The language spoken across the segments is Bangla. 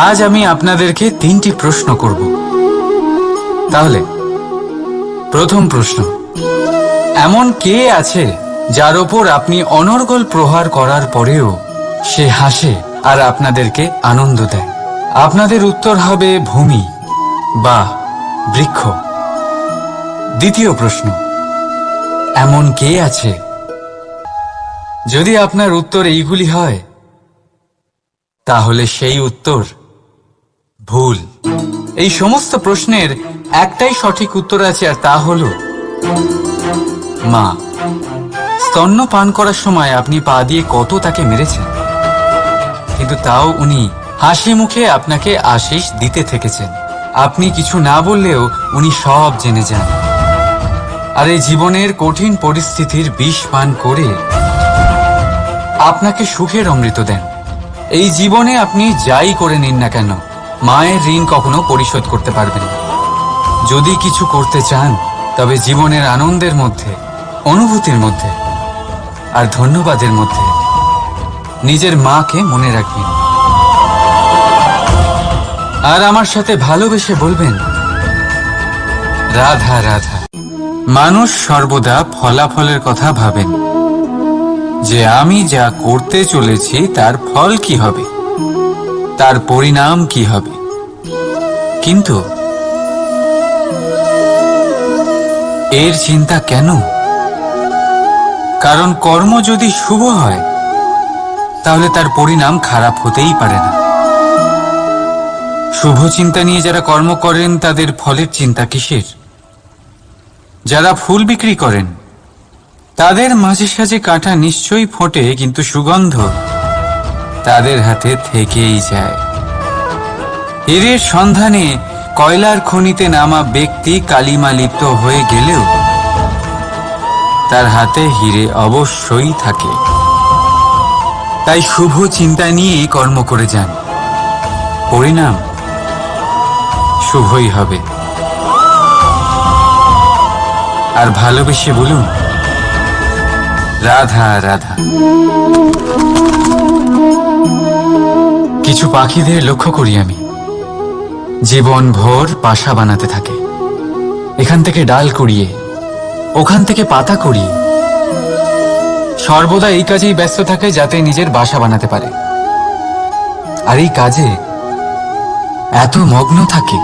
আজ আমি আপনাদেরকে 3টি প্রশ্ন করব। তাহলে প্রথম প্রশ্ন, এমন কে আছে যার ওপর আপনি অনর্গল প্রহার করার পরেও সে হাসে আর আপনাদেরকে আনন্দ দেয়? আপনাদের উত্তর হবে ভূমি বা বৃক্ষ। দ্বিতীয় প্রশ্ন, এমন কে আছে? যদি আপনার উত্তর এইগুলি হয় তাহলে সেই উত্তর ভুল। এই সমস্ত প্রশ্নের একটাই সঠিক উত্তর আছে, আর তা হলো মা। স্তন্য পান করার সময় আপনি পা দিয়ে কত তাকে মেরেছেন, কিন্তু তাও উনি হাসি মুখে আপনাকে আশিস দিতে থেকেছেন। আপনি কিছু না বললেও উনি সব জেনে যান, আর এই জীবনের কঠিন পরিস্থিতির বিষ পান করে আপনাকে সুখের অমৃত দেন। এই জীবনে আপনি যাই করে নিন না কেন, মায়ের ঋণ কখনো পরিশোধ করতে পারবেন না। যদি কিছু করতে চান তবে জীবনের আনন্দের মধ্যে, অনুভূতির মধ্যে আর ধন্যবাদের মধ্যে নিজের মাকে মনে রাখবেন, আর আমার সাথে ভালোবেসে বলবেন, রাধা রাধা। মানুষ সর্বদা ফলাফলের কথা ভাবেন, যে আমি যা করতে চলেছি তার ফল কি হবে, তার পরিণাম কি হবে। কিন্তু এর চিন্তা কেন? কারণ কর্ম যদি শুভ হয় তাহলে তার পরিণাম খারাপ হতেই পারে না। শুভ চিন্তা নিয়ে যারা কর্ম করেন তাদের ফলের চিন্তা কিসের? যারা ফুল বিক্রি করেন তাদের মাঝে সাঝে কাঁটা নিশ্চয়ই ফোটে, কিন্তু সুগন্ধ তাদের হাতে থেকেই যায়। হীরের সন্ধানে কয়লার খনিতে নামা ব্যক্তি কালিমা লিপ্ত হয়ে গেলেও তার হাতে হীরে অবশ্যই থাকে। তাই শুভ চিন্তা নিয়ে কর্ম করে যান, পরিণাম শুভই হবে। আর ভালোবেসে বলুন, রাধা রাধা। কিছু পাখিদের লক্ষ্য করি আমি, জীবন ভোর বাসা বানাতে থাকে। এখান থেকে ডাল কুড়িয়ে, ওখান থেকে পাতা কুড়িয়ে, সর্বদা এই কাজেই ব্যস্ত থাকে যাতে নিজের বাসা বানাতে পারে। আর এই কাজে এত মগ্ন থাকে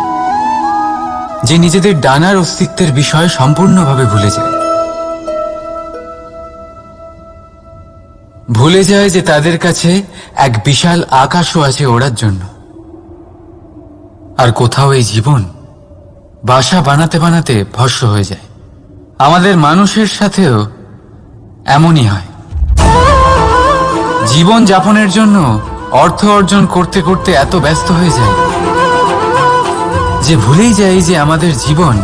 যে নিজেদের ডানার অস্তিত্বের বিষয় সম্পূর্ণভাবে ভুলে যায়। ভুলে যায় যে তাদের কাছে এক বিশাল আকাশও আছে ওড়ার জন্য। আর কোথাও এই জীবন বাসা বানাতে বানাতে ভস্ম হয়ে যায়। আমাদের মানুষের সাথেও এমনই হয়। জীবন যাপনের জন্য অর্থ অর্জন করতে করতে এত ব্যস্ত হয়ে যায় যে ভুলেই যায় যে আমাদের জীবন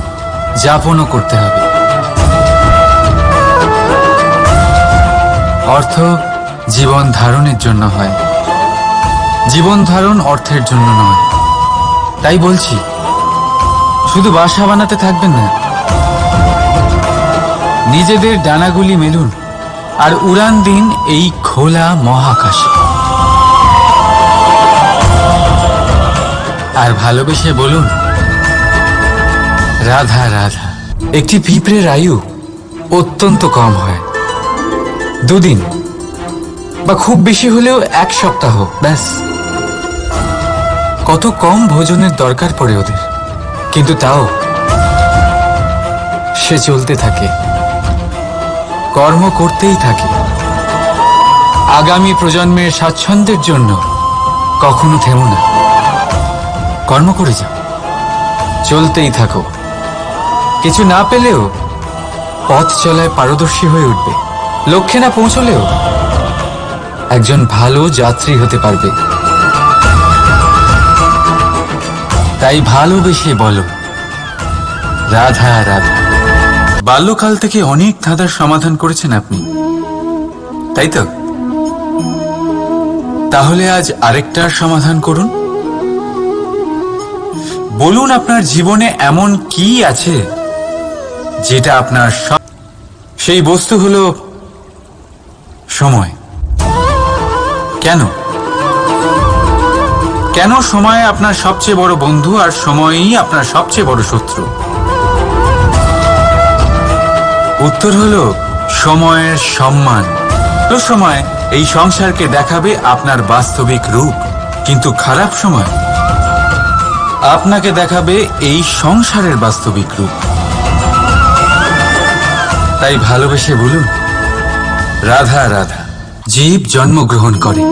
যাপনও করতে হবে। অর্থ জীবন ধারণের জন্য হয়, জীবন ধারণ অর্থের জন্য নয়। তাই বলছি, শুধু বাসা বানাতে থাকবেন না, নিজেদের ডানাগুলি মেলুন আর উড়ান দিন এই খোলা মহাকাশে। আর ভালোবেসে বলুন, রাধা রাধা। একটি পিঁপড়ের আয়ু অত্যন্ত কম হয়, 2 দিন বা খুব বেশি হলেও 1 সপ্তাহ, ব্যাস। কত কম ভোজনের দরকার পড়ে ওদের, কিন্তু তাও সে চলতে থাকে, কর্ম করতেই থাকে। আগামী প্রজন্মের স্বাচ্ছন্দ্যের জন্য কখনো থেমো না, কর্ম করে যাও, চলতেই থাকো। কিছু না পেলেও পথ চলায় পারদর্শী হয়ে উঠবে। লক্ষ্যে না পৌঁছলেও একজন ভালো যাত্রী হতে পারবে। তাই ভালোবেসে বলো, রাধা রাধা। বাল্যকাল থেকে অনেক ধাঁধার সমাধান করেছেন আপনি, তাই তো? তাহলে আজ আরেকটার সমাধান করুন। বলুন, আপনার জীবনে এমন কি আছে যেটা আপনার সেই বস্তু হলো সময়। কেন কেন সময় আপনার সবচেয়ে বড় বন্ধু আর সময়ই আপনার সবচেয়ে বড় শত্রু? উত্তর হলো সময়ের সম্মান। সময় এই সংসারকে দেখাবে আপনার বাস্তবিক রূপ, কিন্তু খারাপ সময় আপনাকে দেখাবে এই সংসারের বাস্তবিক রূপ। তাই ভালোবেসে বলুন, রাধা রাধা। জীব জন্মগ্রহণ করে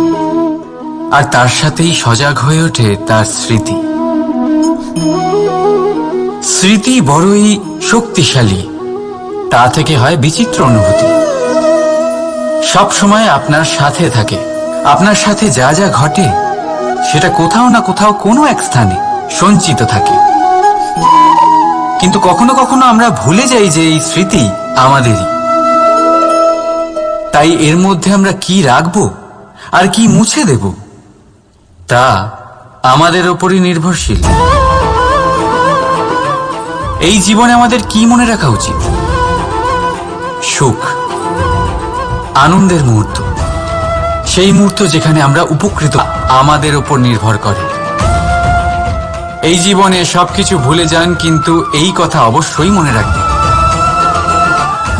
আর তার সাথেই সজাগ হয়ে ওঠে তার স্মৃতি। স্মৃতি বড়ই শক্তিশালী, তা থেকে হয় বিচিত্র অনুভূতি। সব সময় আপনার সাথে থাকে। আপনার সাথে যা যা ঘটে সেটা কোথাও না কোথাও কোনো এক স্থানে সঞ্চিত থাকে। কিন্তু কখনো কখনো আমরা ভুলে যাই যে এই স্মৃতি আমাদেরই। তাই এর মধ্যে আমরা কি রাখবো আর কি মুছে দেব তা আমাদের ওপরই নির্ভরশীল। এই জীবনে আমাদের কি মনে রাখা উচিত? সুখ, আনন্দের মুহূর্ত, সেই মুহূর্ত যেখানে আমরা উপকৃত, আমাদের ওপর নির্ভর করে। এই জীবনে সবকিছু ভুলে যান, কিন্তু এই কথা অবশ্যই মনে রাখবেন,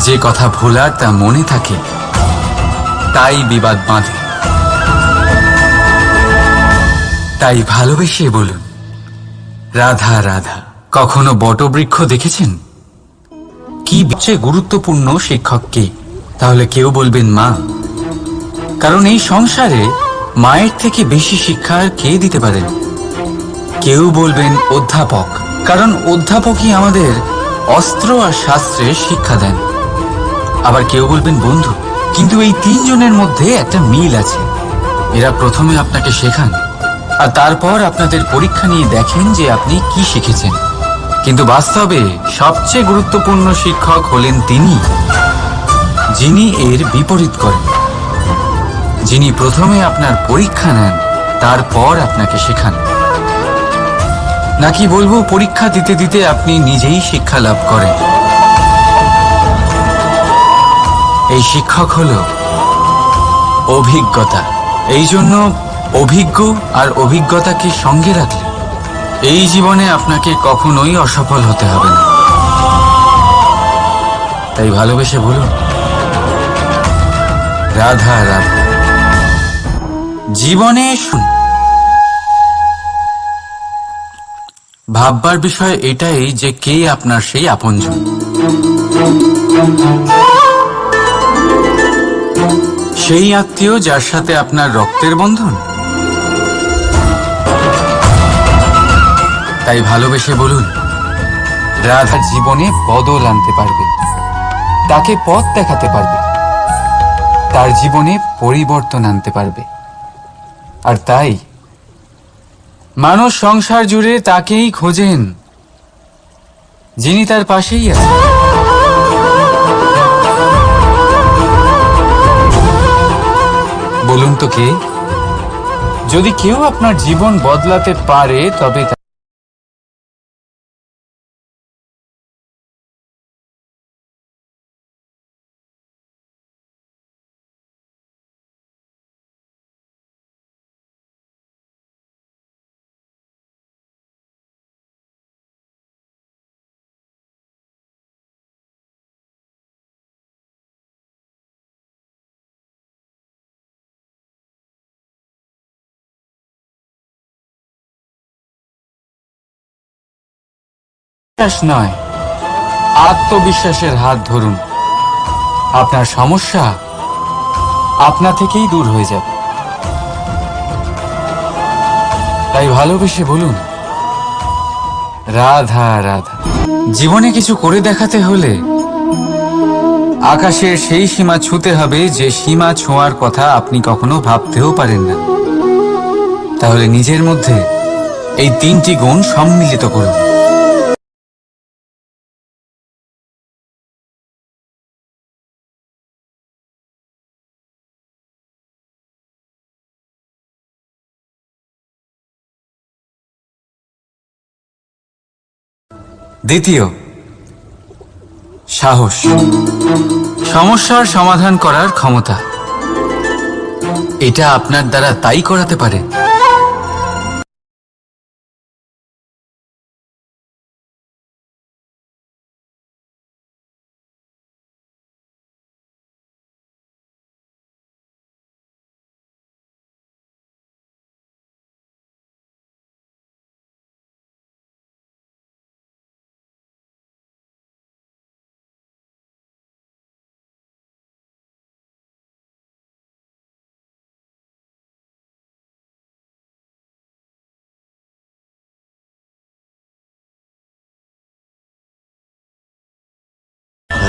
যে কথা ভোলার তা মনে থাকে তাই বিবাদ বাঁধে। তাই ভালোবেসে বলুন, রাধা রাধা। কখনো বটবৃক্ষ দেখেছেন? কি সবচেয়ে গুরুত্বপূর্ণ শিক্ষক কে? তাহলে কেউ বলবেন মা, কারণ এই সংসারে মায়ের থেকে বেশি শিক্ষা আর কে দিতে পারেন। কেউ বলবেন অধ্যাপক, কারণ অধ্যাপকই আমাদের অস্ত্র আর শাস্ত্রে শিক্ষা দেন। আবার কেউ বলবেন বন্ধু, কিন্তু এই তিনজনের মধ্যে একটা মিল আছে। এরা প্রথমে আপনাকে শেখান আর তারপর আপনাদের পরীক্ষা নিয়ে দেখেন যে আপনি কি শিখেছেন। কিন্তু বাস্তবে সবচেয়ে গুরুত্বপূর্ণ শিক্ষক হলেন তিনি, যিনি এর বিপরীত করেন, যিনি প্রথমে আপনার পরীক্ষা নেন তারপর আপনাকে শেখান। নাকি বলবো, পরীক্ষা দিতে দিতে আপনি নিজেই শিক্ষা লাভ করেন। এই শিক্ষক হলো অভিজ্ঞতা। এই জন্য অভিজ্ঞ আর অভিজ্ঞতাকে সঙ্গে রাখলে এই জীবনে আপনাকে কখনোই অসফল হতে হবে না। তাই ভালোবেসে বলুন, রাধা রাধা। জীবনে ভাববার বিষয় এটাই যে কে আপনার সেই আপনজন। সেই আত্মীয় যার সাথে আপনার রক্তের বন্ধন। তাই ভালোবেসে বলুন, রাধা জীবনে বদল আনতে পারবে, তাকে পথ দেখাতে পারবে, তার জীবনে পরিবর্তন আনতে পারবে। আর তাই মানুষ সংসার জুড়ে তাকেই খোঁজেন, যিনি তার পাশেই আছেন। বলুন তো কে? যদি কেউ আপনার জীবন বদলাতে পারে তবে বিশ্বাস নয়, আত্মবিশ্বাসের হাত ধরুন। আপনার সমস্যা আপনা থেকেই দূর হয়ে যাবে। তাই ভালোবেসে বলুন, রাধা রাধা। জীবনে কিছু করে দেখাতে হলে আকাশের সেই সীমা ছুঁতে হবে যে সীমা ছোঁয়ার কথা আপনি কখনো ভাবতেও পারেন না। তাহলে নিজের মধ্যে এই তিনটি গুণ সম্মিলিত করুন। দ্বিতীয়, সাহস, সমস্যার সমাধান করার ক্ষমতা। এটা আপনার দ্বারা তাই করাতে পারে।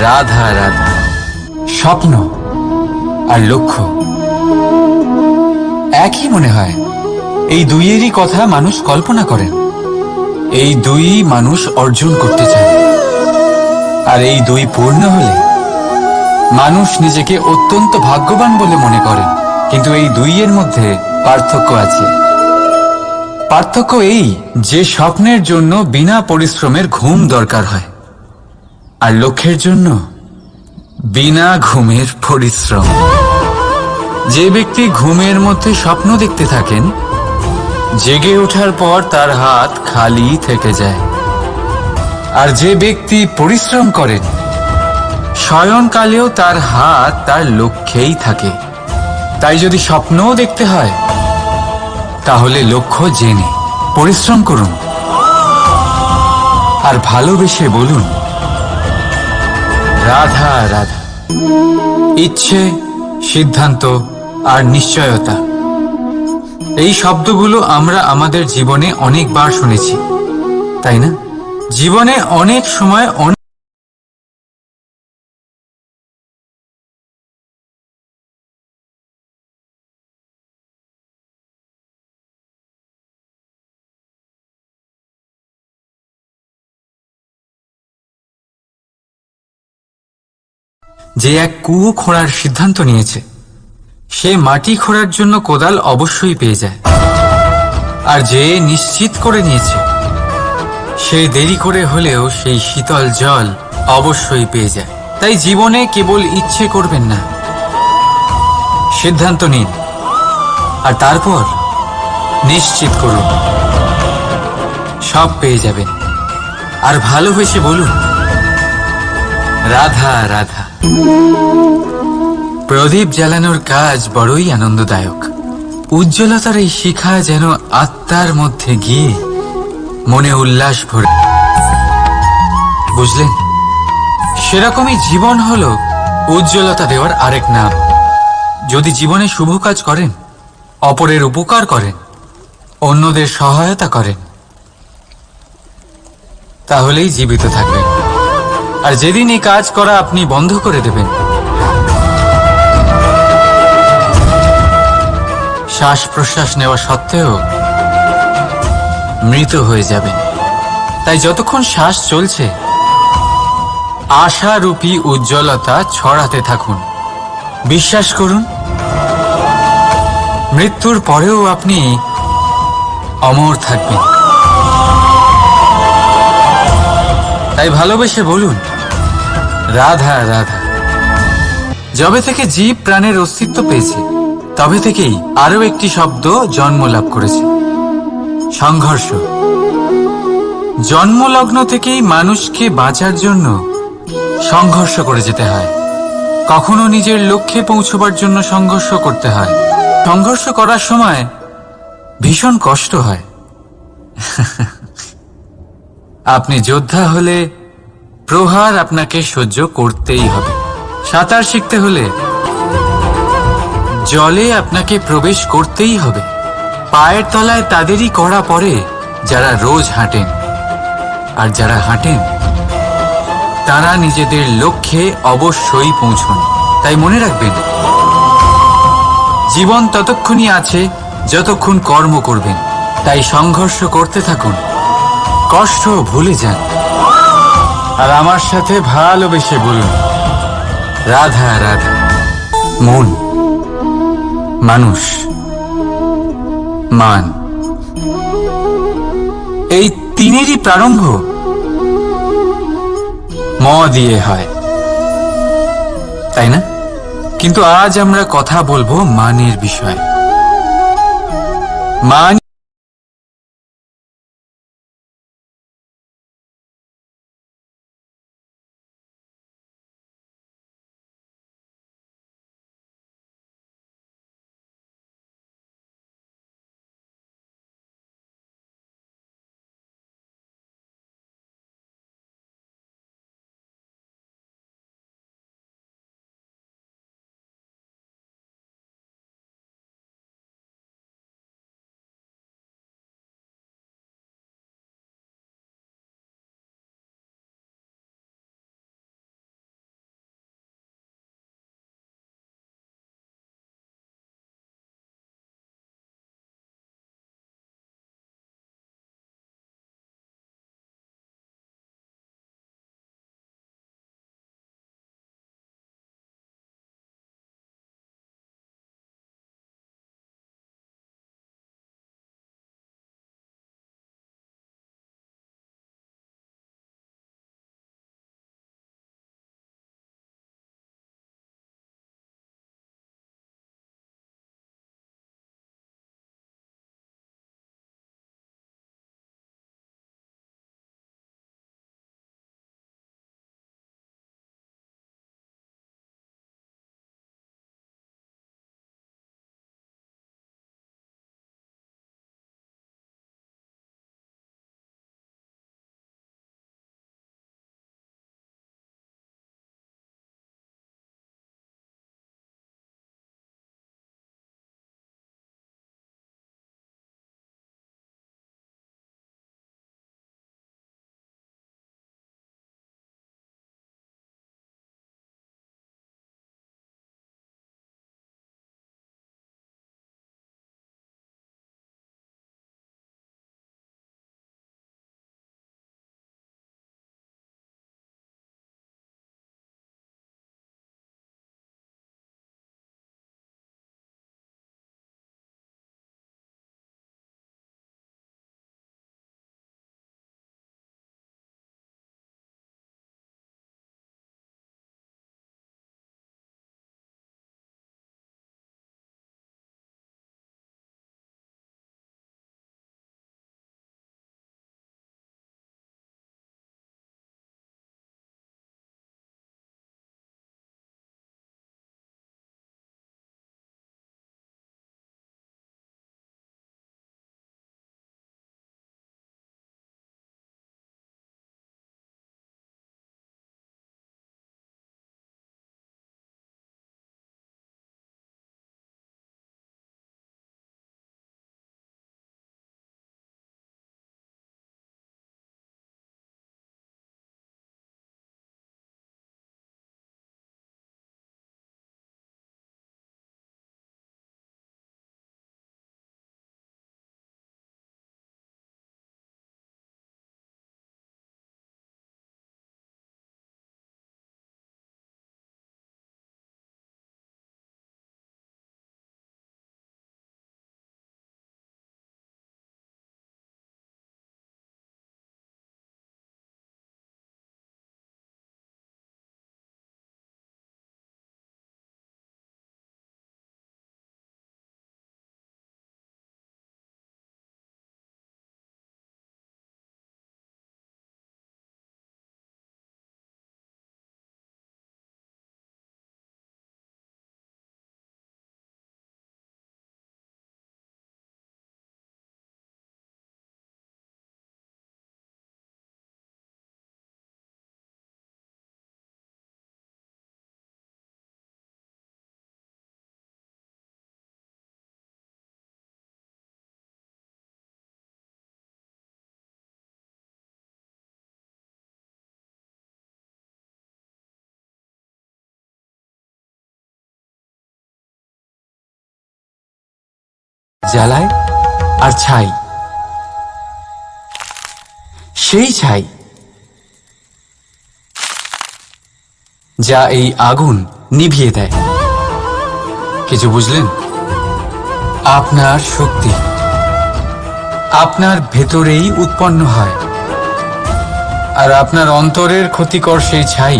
রাধা রাধা, স্বপ্ন আর লক্ষ্য একই মনে হয়। এই দুইয়েরই কথা মানুষ কল্পনা করেন, এই দুই মানুষ অর্জন করতে চায়, আর এই দুই পূর্ণ হলে মানুষ নিজেকে অত্যন্ত ভাগ্যবান বলে মনে করেন। কিন্তু এই দুইয়ের মধ্যে পার্থক্য আছে। পার্থক্য এই যে স্বপ্নের জন্য বিনা পরিশ্রমের ঘুম দরকার হয়, আর লক্ষ্যের জন্য বিনা ঘুমের পরিশ্রম। যে ব্যক্তি ঘুমের মধ্যে স্বপ্ন দেখতে থাকেন, জেগে ওঠার পর তার হাত খালি থেকে যায়। আর যে ব্যক্তি পরিশ্রম করেন, শয়নকালেও তার হাত তার লক্ষ্যেই থাকে। তাই যদি স্বপ্নও দেখতে হয়, তাহলে লক্ষ্য জেনে পরিশ্রম করুন আর ভালোবেসে বলুন রাধা রাধা। ইচ্ছে, সিদ্ধান্ত আর নিশ্চয়তা, এই শব্দগুলো আমরা আমাদের জীবনে অনেকবার শুনেছি, তাই না? জীবনে অনেক সময় যে এক কুয়ো খোঁড়ার সিদ্ধান্ত নিয়েছে, সে মাটি খোঁড়ার জন্য কোদাল অবশ্যই পেয়ে যায়। আর যে নিশ্চিত করে নিয়েছে, সে দেরি করে হলেও সেই শীতল জল অবশ্যই পেয়ে যায়। তাই জীবনে কেবল ইচ্ছে করবেন না, সিদ্ধান্ত নিন আর তারপর নিশ্চিত করুন, সব পেয়ে যাবেন। আর ভালোবেসে বলুন রাধা রাধা। প্রদীপ জ্বালানোর কাজ বড়ই আনন্দদায়ক। উজ্জ্বলতার এই শিখা যেন আত্মার মধ্যে গিয়ে মনে উল্লাস ভরে। বুঝলেন? সেরকমই জীবন হলো উজ্জ্বলতা দেওয়ার আরেক নাম। যদি জীবনে শুভ কাজ করেন, অপরের উপকার করেন, অন্যদের সহায়তা করেন, তাহলেই জীবিত থাকবেন। আর যেদিন এই কাজ করা আপনি বন্ধ করে দেবেন, শ্বাস প্রশ্বাস নেওয়া সত্ত্বেও মৃত হয়ে যাবেন। তাই যতক্ষণ শ্বাস চলছে, আশারূপী উজ্জ্বলতা ছড়াতে থাকুন। বিশ্বাস করুন, মৃত্যুর পরেও আপনি অমর থাকবেন। তাই ভালোবেসে বলুন রাধা রাধা। যবে থেকে জীব প্রাণের অস্তিত্ব পেয়েছে, তবে থেকেই আরো একটি শব্দ জন্ম লাভ করেছে, সংঘর্ষ। জন্মলগ্ন থেকেই মানুষকে বাঁচার জন্য সংঘর্ষ করে যেতে হয়। কখনো নিজের লক্ষ্যে পৌঁছবার জন্য সংঘর্ষ করতে হয়। সংঘর্ষ করার সময় ভীষণ কষ্ট হয়। আপনি যোদ্ধা হলে প্রহার আপনাকে সহ্য করতেই হবে। সাঁতার শিখতে হলে জলে আপনাকে প্রবেশ করতেই হবে। পায়ের তলায় তাদেরই কড়া পড়ে যারা রোজ হাঁটেন, আর যারা হাঁটেন তারা নিজেদের লক্ষ্যে অবশ্যই পৌঁছন। তাই মনে রাখবেন, জীবন ততক্ষণই আছে যতক্ষণ কর্ম করবেন। তাই সংঘর্ষ করতে থাকুন, কষ্ট ভুলে যান, আর আমার সাথে ভালোবেসে বলুন রাধা রাধা। মন, মানুষ, মান, এই তিনেরই প্রারম্ভ ম দিয়ে হয়, তাই না? কিন্তু আজ আমরা কথা বলবো মানের বিষয়ে। মান জ্বালায় আর ছাই, সেই ছাই যা এই আগুন নিভিয়ে দেয়। কিছু বুঝলেন? আপনার শক্তি আপনার ভেতরেই উৎপন্ন হয়, আর আপনার অন্তরের ক্ষতিকর সেই ছাই,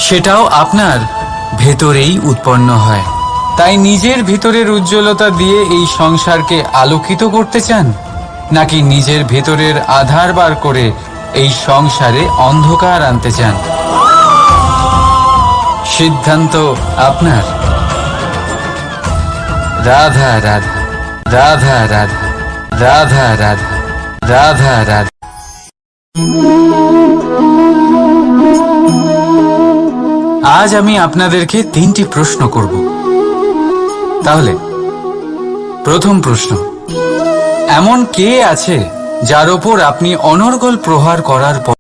সেটাও আপনার ভেতরেই উৎপন্ন হয়। তাই নিজের ভিতরের উজ্জ্বলতা দিয়ে এই সংসারকে আলোকিত করতে চান, নাকি নিজের ভেতরের আধার বার করে এই সংসারে অন্ধকার আনতে চান? সিদ্ধান্ত আপনার। রাধা রাধা, রাধা রাধা, রাধা রাধা, রাধা রাধা। আজ আমি আপনাদেরকে 3টি প্রশ্ন করব। তাহলে প্রথম প্রশ্ন, এমন কে আছে যার ওপর আপনি অনর্গল প্রহার করার পর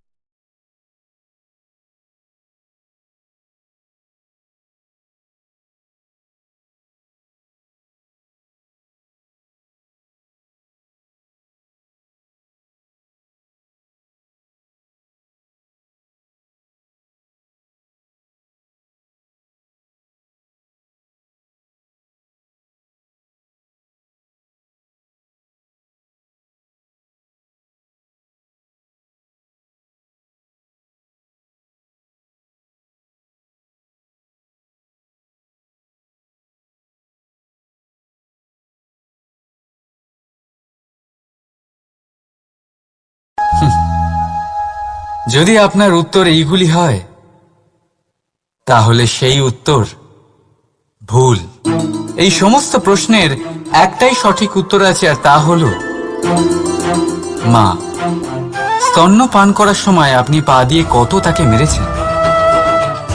যদি আপনার উত্তর এইগুলি হয়, তাহলে সেই উত্তর ভুল। এই সমস্ত প্রশ্নের একটাই সঠিক উত্তর আছে, আর তা হল মা। স্তন্য পান করার সময় আপনি পা দিয়ে কত তাকে মেরেছেন,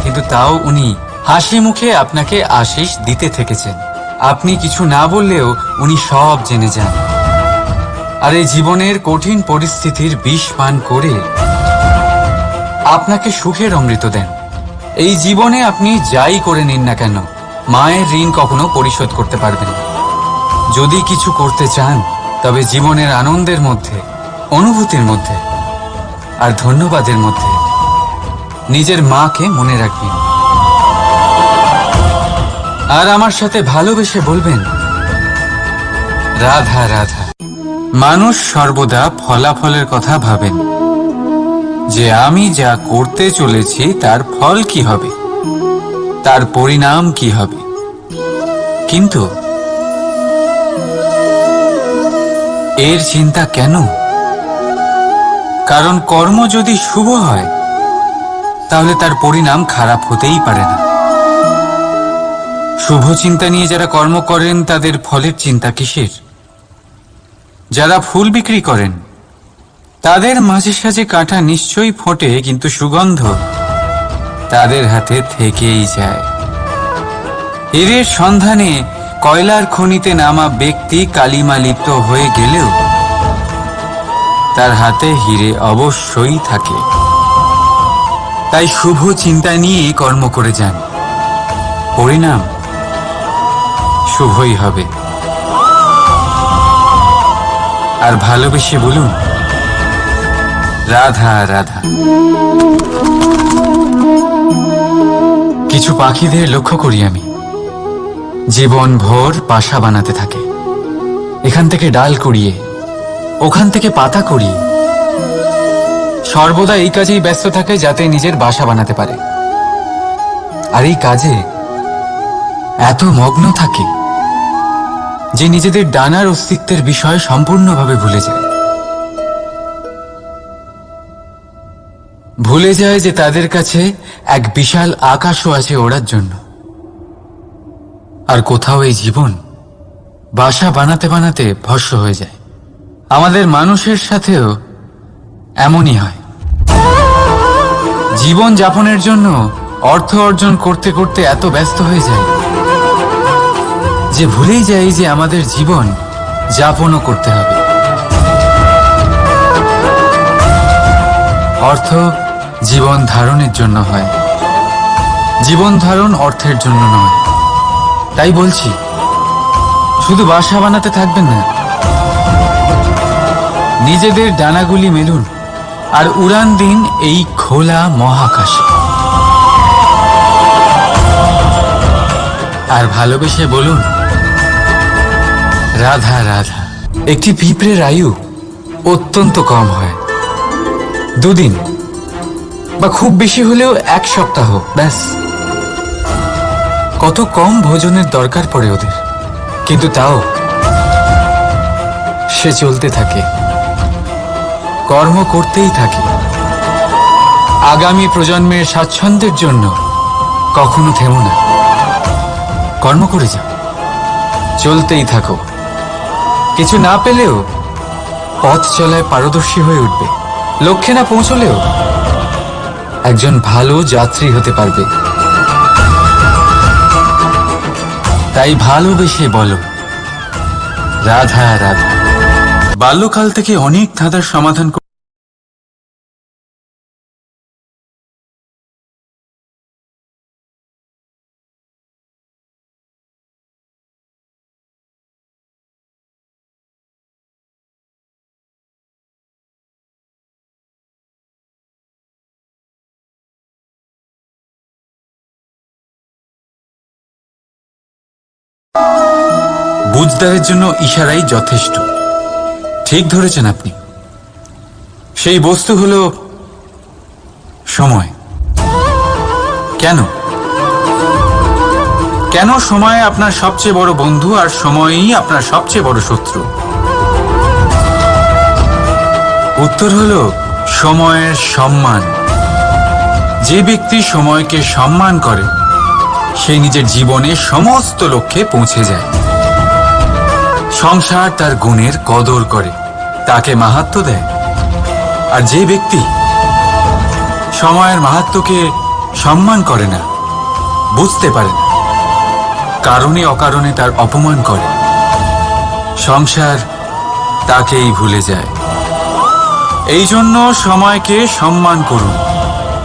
কিন্তু তাও উনি হাসি মুখে আপনাকে আশিস দিতে থেকেছেন। আপনি কিছু না বললেও উনি সব জেনে যান, আর এই জীবনের কঠিন পরিস্থিতির বিষ পান করে আপনাকে সুখের অমৃত দেন। এই জীবনে আপনি যাই করে নিন না কেন, মায়ের ঋণ কখনো পরিশোধ করতে পারবেন না। যদি কিছু করতে চান, তবে জীবনের আনন্দের মধ্যে, অনুভূতির মধ্যে আর ধন্যবাদের মধ্যে নিজের মাকে মনে রাখবেন, আর আমার সাথে ভালোবেসে বলবেন রাধা রাধা। মানুষ সর্বদা ফলাফলের কথা ভাবেন, যে আমি যা করতে চলেছি তার ফল কি হবে, তার পরিণাম কি হবে। কিন্তু এর চিন্তা কেন? কারণ কর্ম যদি শুভ হয়, তাহলে তার পরিণাম খারাপ হতেই পারে না। শুভ চিন্তা নিয়ে যারা কর্ম করেন, তাদের ফলের চিন্তা কিসের? যারা ফুল বিক্রি করেন, তাদের মাঝে সাঝে কাঁটা নিশ্চয়ই ফোটে, কিন্তু সুগন্ধ তাদের হাতে থেকেই যায়। হীরের সন্ধানে কয়লার খনিতে নামা ব্যক্তি কালিমা লিপ্ত হয়ে গেলেও তার হাতে হীরে অবশ্যই থাকে। তাই শুভ চিন্তা নিয়ে কর্ম করে যান, পরিণাম শুভই হবে। আর ভালোবেসে বলুন রাধা রাধা। কিছু পাখিদের লক্ষ্য করি আমি, জীবন ভোর বাসা বানাতে থাকে। এখান থেকে ডাল কুড়িয়ে, ওখান থেকে পাতা কুড়িয়ে, সর্বদা এই কাজেই ব্যস্ত থাকে যাতে নিজের বাসা বানাতে পারে। আর এই কাজে এত মগ্ন থাকে যে নিজেদের ডানার অস্তিত্বের বিষয় সম্পূর্ণভাবে ভুলে যায়। ভুলে যায় যে তাদের কাছে এক বিশাল আকাশও আছে ওড়ার জন্য। আর কোথাও এই জীবন বাসা বানাতে বানাতে ভস্ম হয়ে যায়। আমাদের মানুষের সাথেও এমনই হয়। জীবন যাপনের জন্য অর্থ অর্জন করতে করতে এত ব্যস্ত হয়ে যায় যে ভুলেই যাই যে আমাদের জীবন যাপনও করতে হবে। অর্থ জীবন ধারণের জন্য হয়, জীবন ধারণ অর্থের জন্য নয়। তাই বলছি, শুধু বাসা বানাতে থাকবেন না, নিজেদের ডানাগুলি মেলুন আর উড়ান দিন এই খোলা মহাকাশে। আর ভালোবেসে বলুন রাধা রাধা। একটি পিঁপড়ের আয়ু অত্যন্ত কম হয়, 2 দিন বা খুব বেশি হলেও 1 সপ্তাহ, ব্যাস। কত কম ভোজনের দরকার পড়ে ওদের, কিন্তু তাও সে চলতে থাকে, কর্ম করতেই থাকে। আগামী প্রজন্মের স্বাচ্ছন্দ্যের জন্য কখনো থেমো না, কর্ম করে যাও, চলতেই থাকো। কিছু না পেলেও পথ চলায় পারদর্শী হয়ে উঠবে, লক্ষ্যে না পৌঁছলেও একজন ভালো যাত্রী হতে পারবে। তাই ভালোবেসে বলো, রাধা রাধা। বাল্যকাল থেকে অনেক ধাঁধার সমাধান বুঝদারের জন্য ইশারাই যথেষ্ট। ঠিক ধরেছেন আপনি। সেই বস্তু হলো সময়। কেন কেন সময় আপনার সবচেয়ে বড় বন্ধু আর সময়ই আপনার সবচেয়ে বড় শত্রু? উত্তর হলো সময়ের সম্মান। যে ব্যক্তি সময়কে সম্মান করে সে নিজের জীবনে সমস্ত লক্ষ্যে পৌঁছে যায়। সংসার তার গুণের কদর করে, তাকে মাহাত্ম্য দেয়। আর যে ব্যক্তি সময়ের মাহাত্ম্যকে সম্মান করে না, বুঝতে পারে না, কারণে অকারণে তার অপমান করে, সংসার তাকেই ভুলে যায়। এই জন্য সময়কে সম্মান করুন,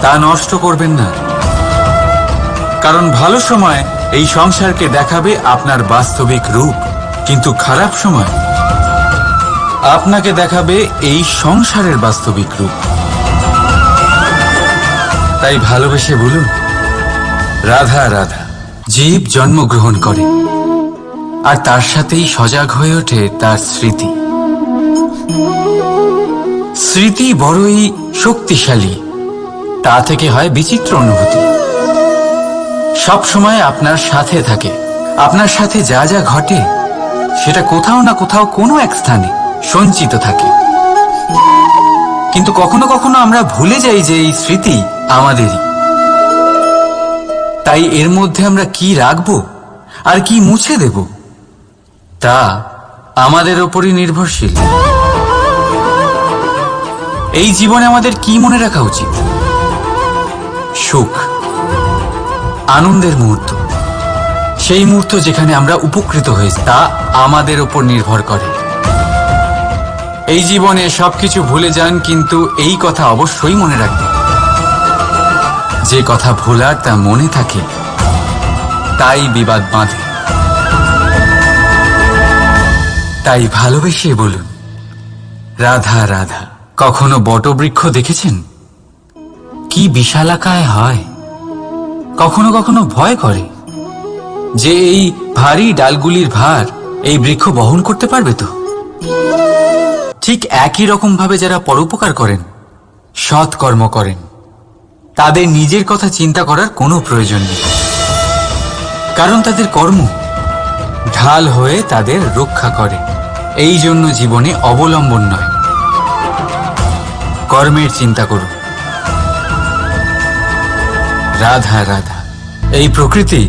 তা নষ্ট করবেন না। কারণ ভালো সময় এই সংসারকে দেখাবে আপনার বাস্তবিক রূপ, কিন্তু খারাপ সময় আপনাকে দেখাবে এই সংসারের বাস্তবিক রূপ। তাই ভালোবেসে বলুন, রাধা রাধা। জীব জন্মগ্রহণ করে আর তার সাথেই সজাগ হয়ে ওঠে তার স্মৃতি। স্মৃতি বড়ই শক্তিশালী, তা থেকে হয় বিচিত্র অনুভূতি। সব সময় আপনার সাথে থাকে, আপনার সাথে যা যা ঘটে সেটা কোথাও না কোথাও কোনো এক স্থানে সঞ্চিত থাকে। কিন্তু কখনো কখনো আমরা ভুলে যাই যে এই স্মৃতি আমাদেরই। তাই এর মধ্যে আমরা কি রাখবো আর কি মুছে দেব তা আমাদের ওপরই নির্ভরশীল। এই জীবনে আমাদের কি মনে রাখা উচিত? সুখ, আনন্দের মুহূর্ত, সেই মুহূর্ত যেখানে আমরা উপকৃত হয়েছি, তা আমাদের ওপর নির্ভর করে। এই জীবনে সবকিছু ভুলে যান, কিন্তু এই কথা অবশ্যই মনে রাখবেন, যে কথা ভোলার তা মনে থাকে তাই বিবাদ বাঁধে। তাই ভালোবেসে বলুন, রাধা রাধা। কখনো বটবৃক্ষ দেখেছেন? কি বিশালাকায় হয়। কখনো কখনো ভয় করে যে এই ভারী ডালগুলির ভার এই বৃক্ষ বহন করতে পারবে তো। ঠিক একই রকম ভাবে যারা পরোপকার করেন, সৎ কর্ম করেন, তাদের নিজের কথা চিন্তা করার কোনো প্রয়োজন নেই, কারণ তাদের কর্ম ঢাল হয়ে তাদের রক্ষা করে। এই জন্য জীবনে অবলম্বন নয়, কর্মের চিন্তা করুন। রাধা রাধা। এই প্রকৃতি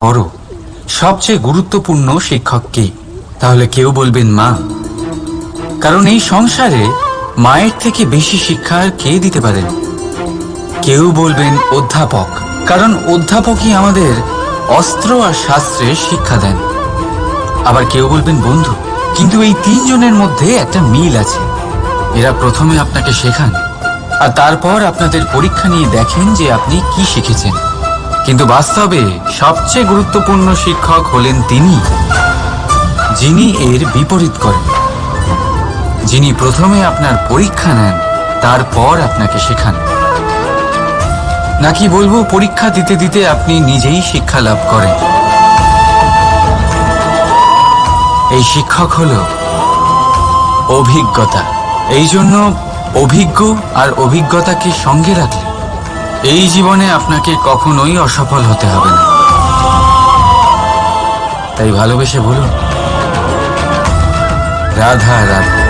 বড় সবচেয়ে গুরুত্বপূর্ণ শিক্ষক কে? তাহলে কেউ বলবেন মা, কারণ এই সংসারে মায়ের থেকে বেশি শিক্ষা আর কে দিতে পারেন। কেউ বলবেন অধ্যাপক, কারণ অধ্যাপকই আমাদের অস্ত্র আর শাস্ত্রের শিক্ষা দেন। আবার কেউ বলবেন বন্ধু, কিন্তু এই তিনজনের মধ্যে একটা মিল আছে। এরা প্রথমে আপনাকে শেখান আর তারপর আপনাদের পরীক্ষা নিয়ে দেখেন যে আপনি কি শিখেছেন। কিন্তু বাস্তবে সবচেয়ে গুরুত্বপূর্ণ শিক্ষক হলেন তিনি, যিনি এর বিপরীত করেন, যিনি প্রথমে আপনার পরীক্ষা নেন তারপর আপনাকে শেখান। নাকি বলবো পরীক্ষা দিতে দিতে আপনি নিজেই শিক্ষা লাভ করেন। এই শিক্ষক হলো অভিজ্ঞতা। এই জন্য অভিজ্ঞ আর অভিজ্ঞতাকে সঙ্গে রাখলে এই জীবনে আপনাকে কখনোই অসফল হতে হবে না। তাই ভালোবেসে বলুন, রাধা রাধা।